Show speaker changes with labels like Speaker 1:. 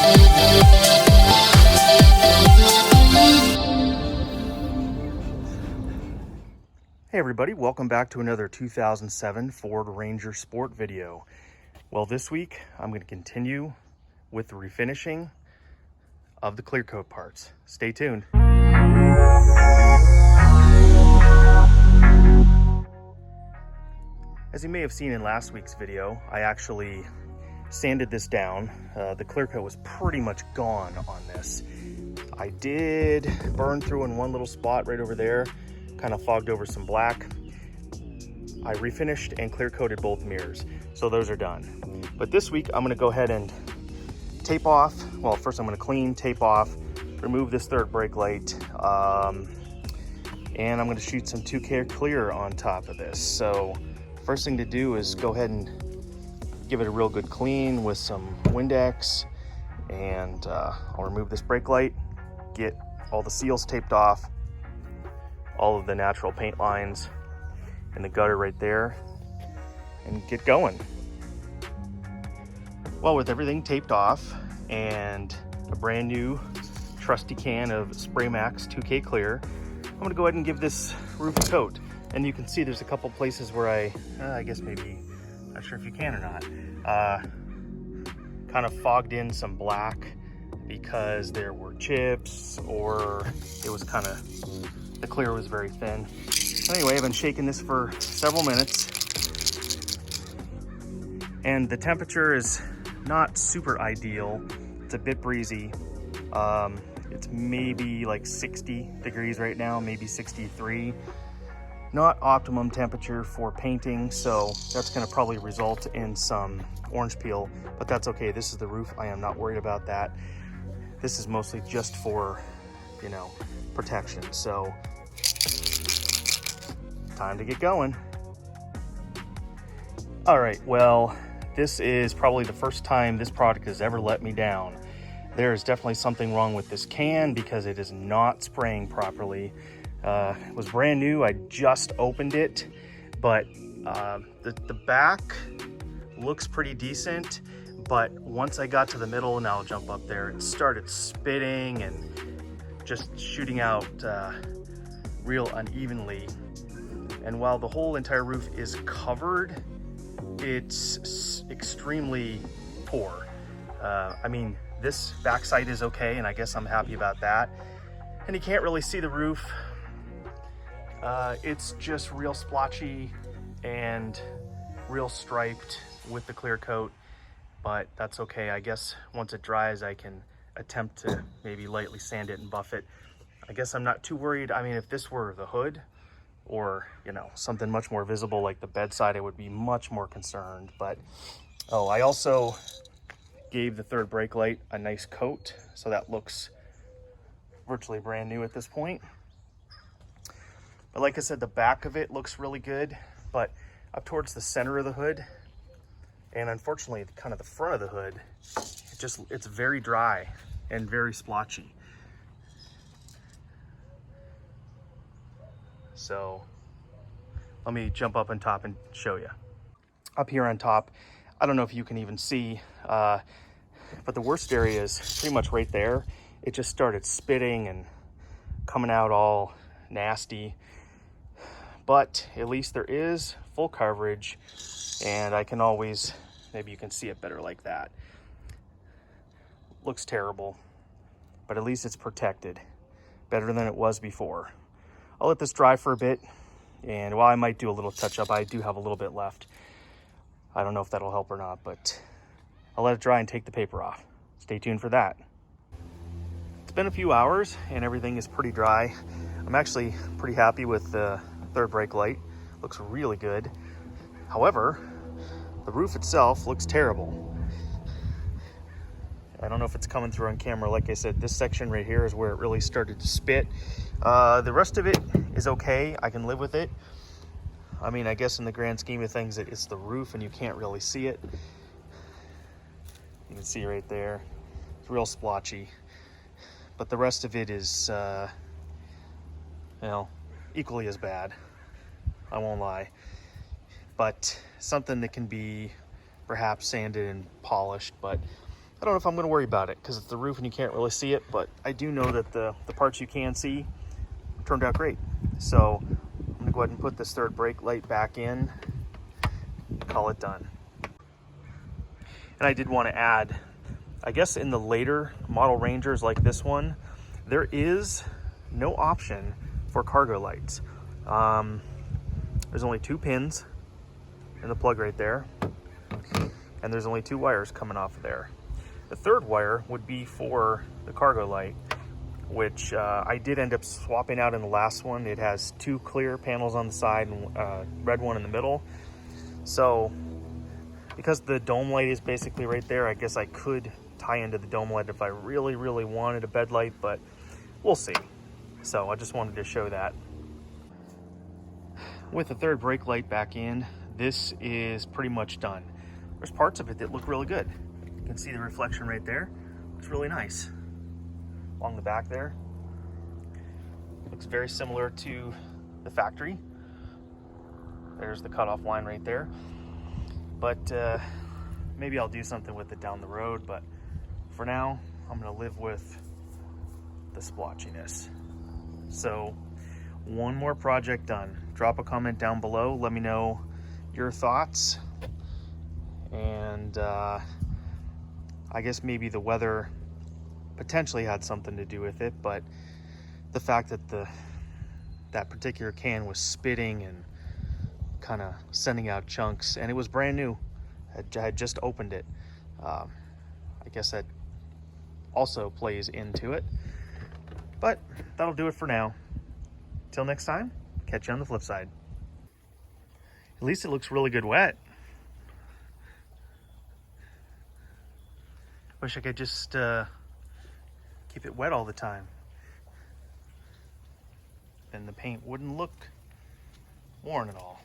Speaker 1: Hey everybody, welcome back to another 2007 Ford Ranger Sport video. Well, this week I'm going to continue with the refinishing of the clear coat parts. Stay tuned. As you may have seen in last week's video, I actually sanded this down. The clear coat was pretty much gone on this. I did burn through in one little spot right over there, kind of fogged over some black. I refinished and clear coated both mirrors, so those are done. But this week I'm going to go ahead and tape off. Well, first I'm going to clean, tape off, remove this third brake light, and I'm going to shoot some 2K clear on top of this. So first thing to do is go ahead and give it a real good clean with some Windex, and I'll remove this brake light, get all the seals taped off, all of the natural paint lines in the gutter right there, and get going. Well, with everything taped off and a brand new trusty can of Spray Max 2K Clear, I'm gonna go ahead and give this roof a coat. And you can see there's a couple places where I guess maybe, not sure if you can or not, kind of fogged in some black because there were chips, or it was kind of, the clear was very thin. Anyway, I've been shaking this for several minutes, and the temperature is not super ideal. It's a bit breezy. It's maybe like 60 degrees right now, maybe 63. Not optimum temperature for painting, so that's going to probably result in some orange peel, but that's okay. This is the roof. I am not worried about that. This is mostly just for, you know, protection. So time to get going. All right, well, this is probably the first time this product has ever let me down. There is definitely something wrong with this can because it is not spraying properly. It was brand new. I just opened it, but the back looks pretty decent. But once I got to the middle, and I'll jump up there, it started spitting and just shooting out real unevenly. And while the whole entire roof is covered, it's extremely poor. I mean, this backside is okay, and I guess I'm happy about that. And you can't really see the roof. It's just real splotchy and real striped with the clear coat, but that's okay. I guess once it dries, I can attempt to maybe lightly sand it and buff it. I guess I'm not too worried. I mean, if this were the hood or, you know, something much more visible like the bedside, I would be much more concerned. But, oh, I also gave the third brake light a nice coat, so that looks virtually brand new at this point. But like I said, the back of it looks really good, but up towards the center of the hood, and unfortunately kind of the front of the hood, it's very dry and very splotchy. So let me jump up on top and show you. Up here on top, I don't know if you can even see, but the worst area is pretty much right there. It just started spitting and coming out all nasty. But at least there is full coverage, and I can always, maybe you can see it better like that. Looks terrible, but at least it's protected. Better than it was before. I'll let this dry for a bit, and while I might do a little touch up, I do have a little bit left. I don't know if that'll help or not, but I'll let it dry and take the paper off. Stay tuned for that. It's been a few hours and everything is pretty dry. I'm actually pretty happy with the third brake light. Looks really good. However, the roof itself looks terrible. I don't know if it's coming through on camera. Like I said, this section right here is where it really started to spit. The rest of it is okay. I can live with it. I mean, I guess in the grand scheme of things, it's the roof and you can't really see it. You can see right there. It's real splotchy. But the rest of it is, equally as bad. I won't lie. But something that can be perhaps sanded and polished, but I don't know if I'm gonna worry about it because it's the roof and you can't really see it, but I do know that the parts you can see turned out great. So I'm gonna go ahead and put this third brake light back in, call it done. And I did want to add, I guess in the later model Rangers like this one, there is no option for cargo lights. There's only 2 pins in the plug right there, and there's only 2 wires coming off of there. The third wire would be for the cargo light, which I did end up swapping out in the last one. It has 2 clear panels on the side and a red one in the middle. So because the dome light is basically right there, I guess I could tie into the dome light if I really, really wanted a bed light, but we'll see. So I just wanted to show that. With the third brake light back in, this is pretty much done. There's parts of it that look really good. You can see the reflection right there. It's really nice. Along the back there. Looks very similar to the factory. There's the cutoff line right there. But maybe I'll do something with it down the road, but for now, I'm gonna live with the splotchiness. So, one more project done. Drop a comment down below, let me know your thoughts. And I guess maybe the weather potentially had something to do with it, but the fact that that particular can was spitting and kind of sending out chunks, and it was brand new. I had just opened it. I guess that also plays into it. But that'll do it for now. Till next time, catch you on the flip side. At least it looks really good wet. Wish I could just keep it wet all the time. Then the paint wouldn't look worn at all.